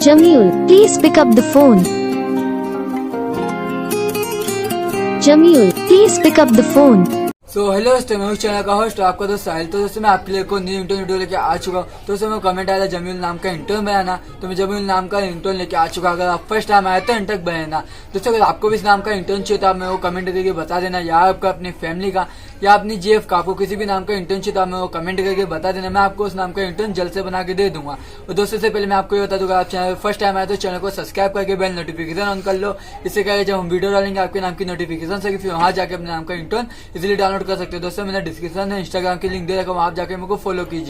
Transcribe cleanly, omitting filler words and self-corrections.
Jamil, please pick up the phone. Jamil, please pick up the phone. So hello दोस्तों, मैं उस channel का host आपका दोस्त साहिल। तो दोस्तों मैं आपके लिए को न्यू इंटरन वीडियो लेके आ चुका हूँ। तो दोस्तों मैं कमेंट आया था जमील नाम का इंटरन बनाना, तो मैं जमील नाम का इंटरन लेके आ चुका। अगर आप फर्स्ट टाइम आए तो इंटरन बनाना। दोस्तों अगर आपको भी इस नाम का इंटर्न चाहिए तो आप मेरे को कमेंट करके बता देना, या आपका अपनी फैमिली का या अपनी जीएफ का, आपको किसी भी नाम का इंटर्न चाहिए तो आप मेरे को कमेंट करके बता देना। मैं आपको उस नाम का इंटर्न जल्द से बना के दे दूंगा। और दोस्तों से पहले मैं आपको ये बता दूंगा, आप चैनल फर्स्ट टाइम आए तो चैनल को सब्सक्राइब करके बेल नोटिफिकेशन ऑन कर लो। इससे क्या जब हम वीडियो डालेंगे आपके नाम की नोटिफिकेशन से फिर वहां जाके अपने नाम का इंटर्न इजिली डाउनलोड कर सकते हो। दोस्तों मैंने डिस्क्रिप्शन में इंस्टाग्राम की लिंक दे रखा हूँ, आप जाके मेरे को फॉलो कीजिए।